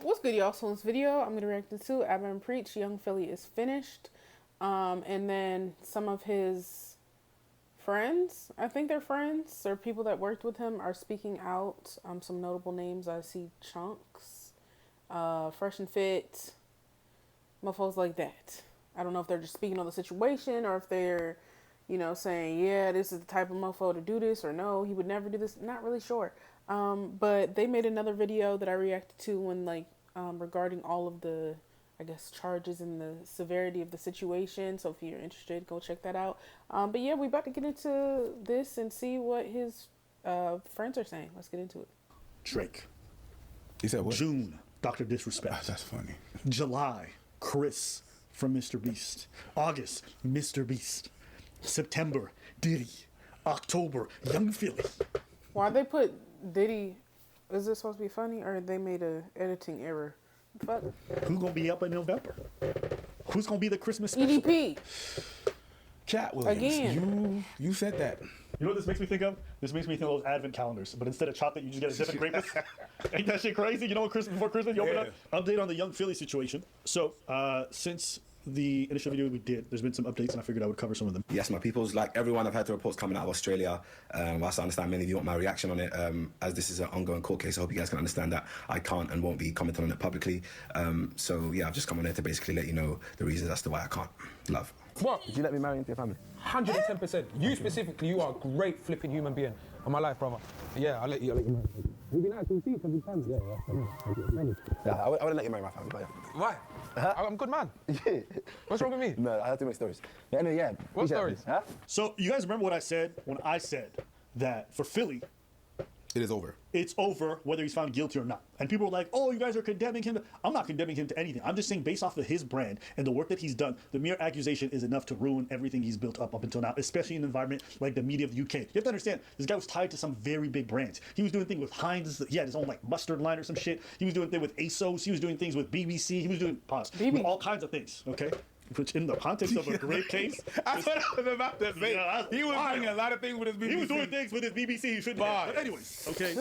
What's good, y'all? So in this video, I'm going to react to Admin Preach, Young Philly is finished. And then some of his friends, I think they're friends, or people that worked with him, are speaking out. Some notable names, I see Chunks, Fresh and Fit, mofos like that. I don't know if they're just speaking on the situation, or if they're, saying, yeah, this is the type of mofo to do this, or no, he would never do this. Not really sure. But they made another video that I reacted to when, regarding all of the, I guess, charges and the severity of the situation. So if you're interested, go check that out. But yeah, we about to get into this and see what his friends are saying. Let's get into it. Drake. You said what? June, Dr. Disrespect. That's funny. July, Chris from Mr. Beast. August, Mr. Beast. September, Diddy. October, Young Philly. Why they put Diddy? Is this supposed to be funny, or they made a editing error? Fuck. Who's gonna be up in November? Who's gonna be the Christmas special? EDP. Cat Williams. Again. You said that. You know what this makes me think of? This makes me think of those advent calendars, but instead of chocolate, you just get a different grapes. Ain't that shit crazy? You know what, Christmas before Christmas, you open up? Update on the Young Philly situation. So, since the initial video we did, there's been some updates, and I figured I would cover some of them. Yes, my peoples, like everyone, I've heard the reports coming out of Australia. Whilst I understand many of you want my reaction on it, as this is an ongoing court case, I hope you guys can understand that I can't and won't be commenting on it publicly. So yeah, I've just come on here to basically let you know the reasons as to why I can't. Love. What? Did you let me marry into your family? 110%. You specifically, you are a great flipping human being on my life, brother. Yeah, I'll let you marry. We've been out to see for the times. Yeah, I wouldn't let you marry my family, but yeah. Why? I'm a good man. Yeah. What's wrong with me? No, I have too many stories. Yeah, anyway, yeah. What stories? Huh? So, you guys remember what I said when I said that for Philly, It is over. it's over whether he's found guilty or not. And people were like, oh, you guys are condemning him. I'm not condemning him to anything. I'm just saying based off of his brand and the work that he's done, the mere accusation is enough to ruin everything he's built up until now, especially in an environment like the media of the UK. You have to understand, this guy was tied to some very big brands. He was doing things with Heinz. He had his own mustard line or some shit. He was doing things with ASOS. He was doing things with BBC. He was doing with all kinds of things, okay? Which in the context of a great case. I thought I was about to say. He was doing a lot of things with his BBC. He was doing things with his BBC he shouldn't have. But anyways, okay.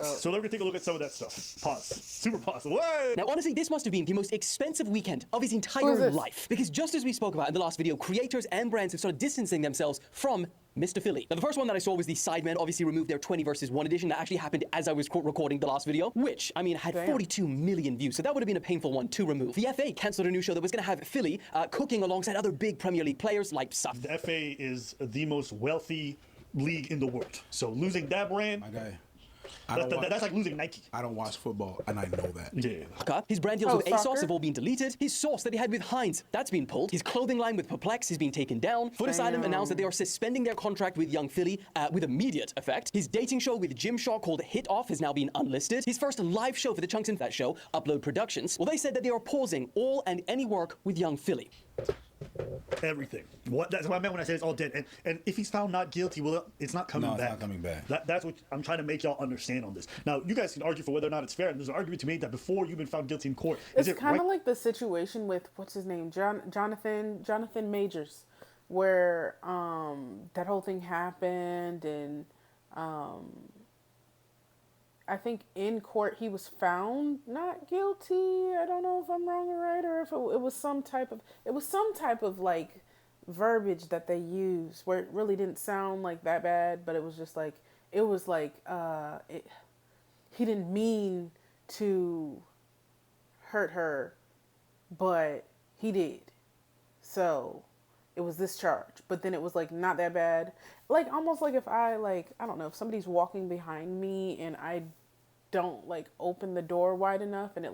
So let me take a look at some of that stuff. Pause. Super pause. What? Now, honestly, this must have been the most expensive weekend of his entire life. Because just as we spoke about in the last video, creators and brands have started distancing themselves from Mr. Philly. Now, the first one that I saw was the Sidemen obviously removed their 20 versus 1 edition. That actually happened as I was recording the last video, which, I mean, had 42 million views. So that would have been a painful one to remove. The FA cancelled a new show that was going to have Philly cooking alongside other big Premier League players like Saf. The FA is the most wealthy league in the world. So losing that brand, My guy. that's like losing Nike. I don't watch football, and I know that. Yeah. His brand deals with ASOS have all been deleted. His sauce that he had with Heinz, that's been pulled. His clothing line with Perplex has been taken down. Foot Asylum announced that they are suspending their contract with Young Philly with immediate effect. His dating show with Gymshark called Hit Off has now been unlisted. His first live show for the Chunks in that show, Upload Productions, well, they said that they are pausing all and any work with Young Philly. Everything. That's what I meant when I said it's all dead. And if he's found not guilty, well, it's not coming back. No, it's not coming back. That's what I'm trying to make y'all understand on this. Now, you guys can argue for whether or not it's fair. And there's an argument to be made that before you've been found guilty in court, it's kind of like the situation with what's his name, Jonathan Majors, where that whole thing happened, and I think in court he was found not guilty. I don't know if I'm wrong or right, or if it was some type of like verbiage that they used where it really didn't sound like that bad, but it was just like he didn't mean to hurt her, but he did. So it was this charge, but then it was like not that bad. Like almost like if I don't know, if somebody's walking behind me and I don't open the door wide enough and it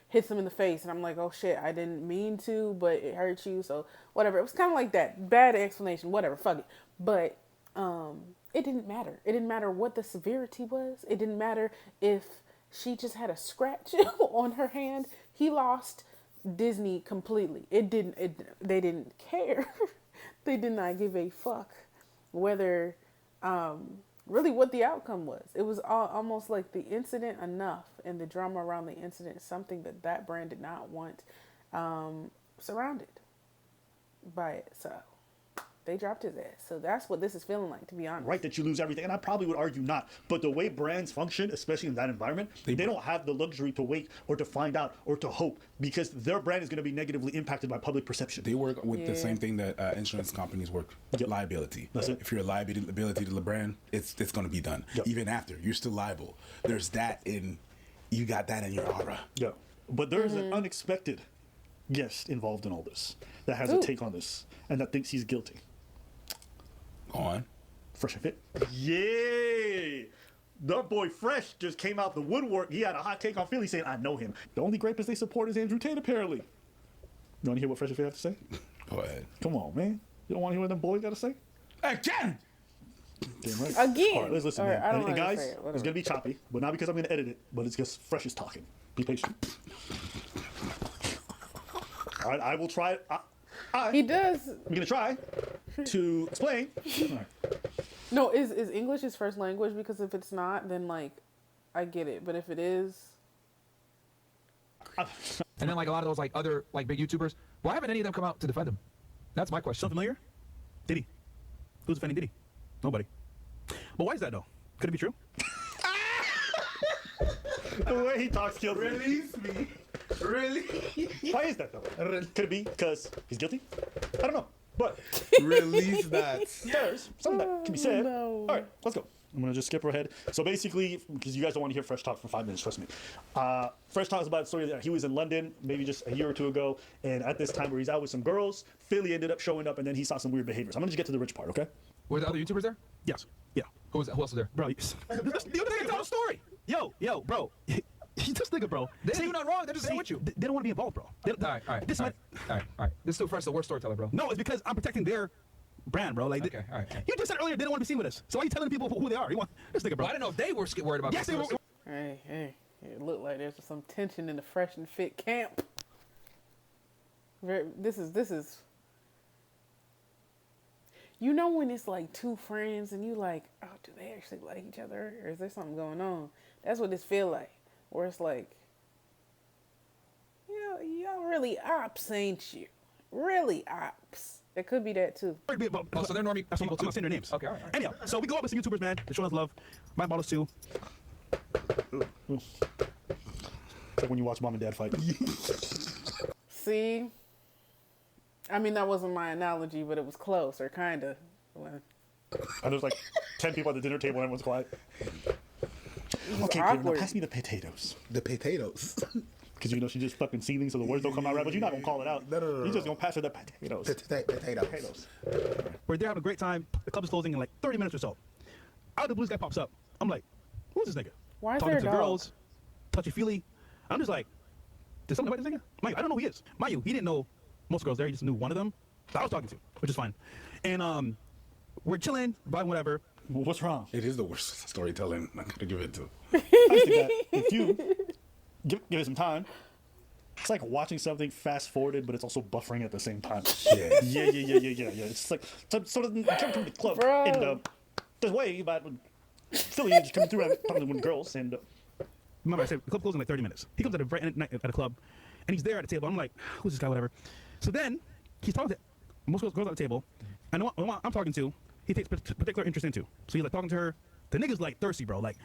hits them in the face and I'm like, oh shit, I didn't mean to, but it hurt you, so whatever. It was kind of like that. Bad explanation, whatever, fuck it. But it didn't matter. It didn't matter what the severity was. It didn't matter if she just had a scratch on her hand. He lost Disney completely. They didn't care. They did not give a fuck whether really what the outcome was. It was almost like the incident enough, and the drama around the incident is something that brand did not want surrounded by it. So they dropped his ass. So that's what this is feeling like, to be honest. Right, that you lose everything. And I probably would argue not. But the way brands function, especially in that environment, they don't have the luxury to wait or to find out or to hope, because their brand is going to be negatively impacted by public perception. They work with the same thing that insurance companies work. Liability. That's it. If you're a liability to the brand, it's going to be done. Yep. Even after, you're still liable. There's that you got that in your aura. Yeah. But there's an unexpected guest involved in all this that has a take on this and that thinks he's guilty. Go on. Fresh and Fit. Yay! The boy Fresh just came out the woodwork. He had a hot take on Philly saying, I know him. The only rapist they support is Andrew Tate, apparently. You want to hear what Fresh and Fit have to say? Go ahead. Come on, man. You don't want to hear what them boys got to say? Again! Damn right. Again. All right, let's listen, All right, man. I don't And know how to guys, say it. it's Whatever. going to be choppy, but not because I'm going to edit it, but it's just Fresh is talking. Be patient. All right, I will try. He does. I'm going to try to explain. All right. No, is English his first language? Because if it's not, then like, I get it. But if it is, And then like a lot of those like other like big YouTubers, why haven't any of them come out to defend him? That's my question. Sound familiar? Diddy. Who's defending Diddy? Nobody. But why is that though? Could it be true? The way he talks kills me. Release me. Really? Why is that though? Could it be because he's guilty? I don't know. But Release that. there's something that can be said. no. All right, let's go. I'm gonna just skip ahead. So basically, because you guys don't want to hear Fresh talk for 5 minutes, trust me. Fresh talks about a story that he was in London maybe just a year or two ago, and at this time where he's out with some girls, Philly ended up showing up, and then he saw some weird behaviors. I'm gonna just get to the rich part, okay? Were the other YouTubers there? Yes. Yeah. Who else was there? Bro, this nigga tell the story. Yo, bro. This nigga, bro. They didn't do nothing wrong. They're just there with you. They don't want to be involved, bro. All All right. This all man, right. This is still Fresh, the worst storyteller, bro. no, it's because I'm protecting their brand, bro. Like, Okay, all right. You just said earlier they don't want to be seen with us. So why are you telling people who they are? You want this nigga, bro? Well, I didn't know if they were worried about. Yes, they were. hey, it looked like there's some tension in the Fresh and Fit camp. This is. You know when it's like two friends and you like, oh, do they actually like each other, or is there something going on? That's what this feel like, where it's like, y'all really ops, ain't you? Really ops. It could be that too. Oh, so they're normie That's people I'm not too. saying their names. Okay, all right. Anyhow, so we go up with some YouTubers, man. They're showing us love. My models too. It's like when you watch mom and dad fight. See, I mean that wasn't my analogy, but it was close, or kind of. And there's like 10 people at the dinner table and everyone's quiet. Okay, Peter, now awkward. pass me the potatoes. The potatoes. Because you know she's just fucking seething so the words don't come out right, but you're not going to call it out. No. You're just going to pass her the potatoes. Potatoes. We're there having a great time. The club is closing in like 30 minutes or so. Out of the blue, this guy pops up. I'm like, who's this nigga? Why is Talking there a to dog? girls, touchy-feely. I'm just like, did something about this nigga? Mind you, I don't know who he is. Mind you, he didn't know most girls there. He just knew one of them that I was talking to, which is fine. And we're chilling, vibing, whatever. Well, what's wrong? It is the worst storytelling. I gotta give it to. I just think that if you give it some time, it's like watching something fast forwarded, but it's also buffering at the same time. Yeah. Yeah. It's like sort of coming from the club Bro. in this way, but Philly is just coming through and talking with girls, and Remember, I said the club closing in like 30 minutes. He comes at the very end of the night at the club, and he's there at the table. I'm like, who's this guy, whatever. So then he's talking to most girls at the table, and the one I'm talking to, he takes particular interest into. So he's like talking to her. The nigga's like thirsty, bro. Like,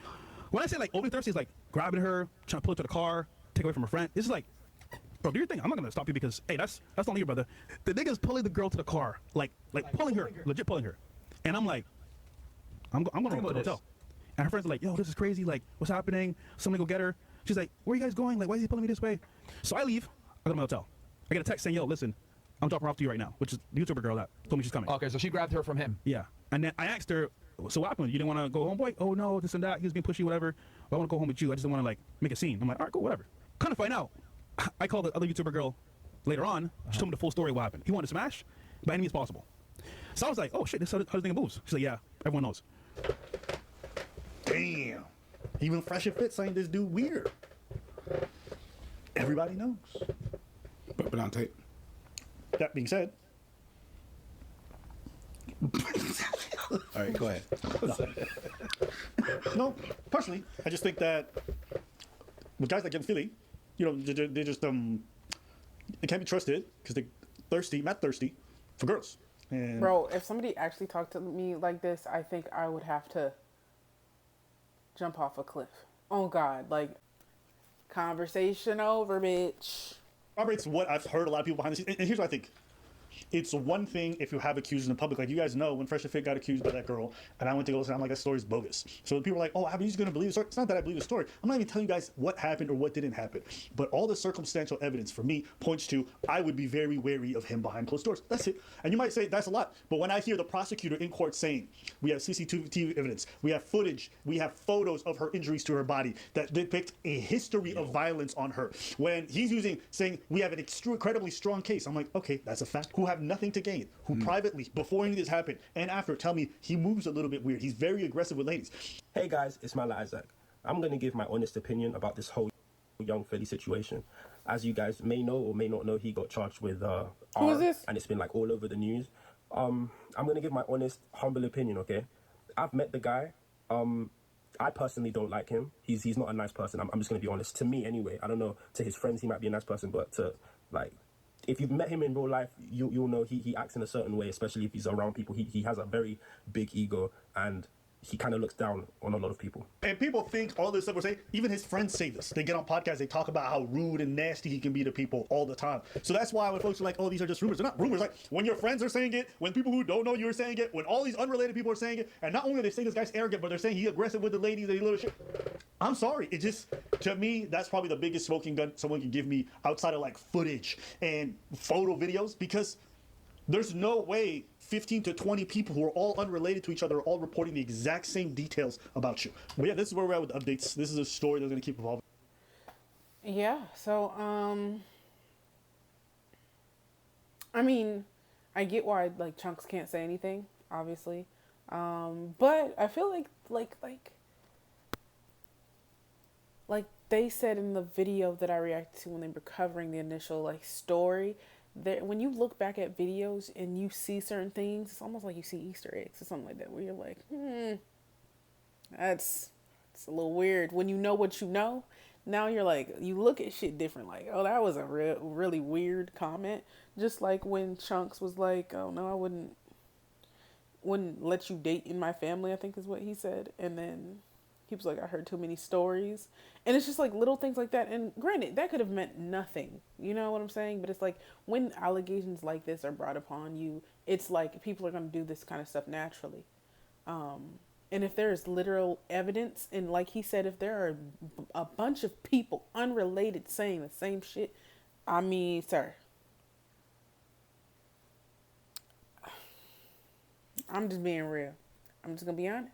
when I say like overly thirsty, it's like grabbing her, trying to pull her to the car, take away from her friend. This is like, bro, do your thing. I'm not gonna stop you because, hey, that's not you, brother. The nigga's pulling the girl to the car, like pulling her, legit pulling her. And I'm like, I'm going to the hotel. And her friends are like, yo, this is crazy. Like, what's happening? Somebody go get her. She's like, where are you guys going? Like, why is he pulling me this way? So I leave. I go to my hotel. I get a text saying, yo, listen, I'm dropping her off to you right now, which is the YouTuber girl that told me she's coming. Okay, so she grabbed her from him. Yeah. And then I asked her, so what happened? You didn't want to go home, boy? Oh, no, this and that. He was being pushy, whatever. Well, I want to go home with you. I just didn't want to, like, make a scene. I'm like, all right, cool, whatever. Kind of find out. I called the other YouTuber girl later on. She told me the full story of what happened. He wanted to smash by any means possible. So I was like, oh, shit, this is how this thing moves. She's like, yeah, everyone knows. damn, even Fresh and Fit saying this dude weird. Everybody knows. But on tape. That being said, All right, go ahead. no, personally, I just think that with guys like in Philly, you know, they just they can't be trusted because they're thirsty, mad thirsty for girls. And Bro, if somebody actually talked to me like this, I think I would have to jump off a cliff. Oh God, like conversation over, bitch. corroborates what I've heard a lot of people behind the scenes. And here's what I think. It's one thing if you have accusers in the public. Like, you guys know when Fresh and Fit got accused by that girl, and I went to go listen, I'm like, that story's bogus. So people are like, oh, Abby's going to believe the story. It's not that I believe the story. I'm not even telling you guys what happened or what didn't happen. But all the circumstantial evidence for me points to I would be very wary of him behind closed doors. That's it. And you might say that's a lot. But when I hear the prosecutor in court saying, we have CCTV evidence, we have footage, we have photos of her injuries to her body that depict a history of violence on her. When he's saying we have an incredibly strong case, I'm like, okay, that's a fact. Who have nothing to gain, who privately, before any of this happened and after, tell me he moves a little bit weird. He's very aggressive with ladies. Hey guys, it's Mala Isaac. I'm going to give my honest opinion about this whole Young Philly situation. As you guys may know or may not know, he got charged with Who is this? and it's been like all over the news. I'm going to give my honest, humble opinion, okay? I've met the guy. I personally don't like him. He's not a nice person. I'm just going to be honest. To me, anyway. I don't know. To his friends, he might be a nice person, but to, like, if you've met him in real life, you'll know he acts in a certain way, especially if he's around people. He has a very big ego, and he kind of looks down on a lot of people. And people think all this stuff we're saying, even his friends say this. They get on podcasts, they talk about how rude and nasty he can be to people all the time. So that's why when folks are like, oh, these are just rumors, they're not rumors. Like, when your friends are saying it, when people who don't know you are saying it, when all these unrelated people are saying it, and not only are they saying this guy's arrogant, but they're saying he's aggressive with the ladies and he little shit. I'm sorry. It just, to me, that's probably the biggest smoking gun someone can give me outside of like footage and photo videos, because there's no way 15 to 20 people who are all unrelated to each other are all reporting the exact same details about you. But yeah, this is where we're at with the updates. This is a story that's going to keep evolving. Yeah, so I mean, I get why like Chunks can't say anything, obviously. But I feel like they said in the video that I reacted to when they were covering the initial like story, that when you look back at videos and you see certain things, it's almost like you see Easter eggs or something like that, where you're like, it's a little weird. When you know what you know, now you're like, you look at shit different. Like, oh, that was a really weird comment. Just like when Chunks was like, oh no, I wouldn't let you date in my family, I think is what he said. And then he was like, I heard too many stories. And it's just like little things like that. And granted, that could have meant nothing. You know what I'm saying? But it's like when allegations like this are brought upon you, it's like people are going to do this kind of stuff naturally. And if there is literal evidence, and like he said, if there are a bunch of people unrelated saying the same shit, I mean, sir, I'm just being real. I'm just going to be honest.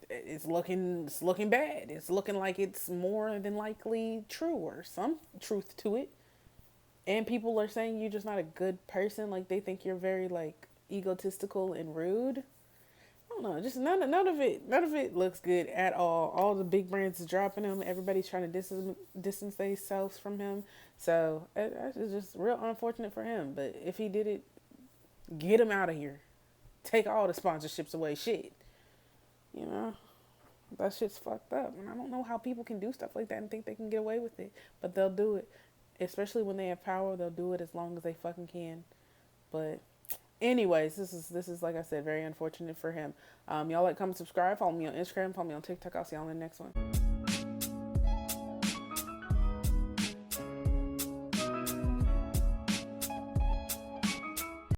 It's looking bad. It's looking like it's more than likely true, or some truth to it. And people are saying you're just not a good person. Like, they think you're very like egotistical and rude. I don't know. Just none of it looks good at all. All the big brands is dropping him. Everybody's trying to distance themselves from him. So it's just real unfortunate for him. But if he did it, get him out of here. Take all the sponsorships away. Shit. You know, that shit's fucked up. And I don't know how people can do stuff like that and think they can get away with it. But they'll do it. Especially when they have power, they'll do it as long as they fucking can. But anyways, this is like I said, very unfortunate for him. Y'all like, comment, subscribe, follow me on Instagram, follow me on TikTok. I'll see y'all in the next one.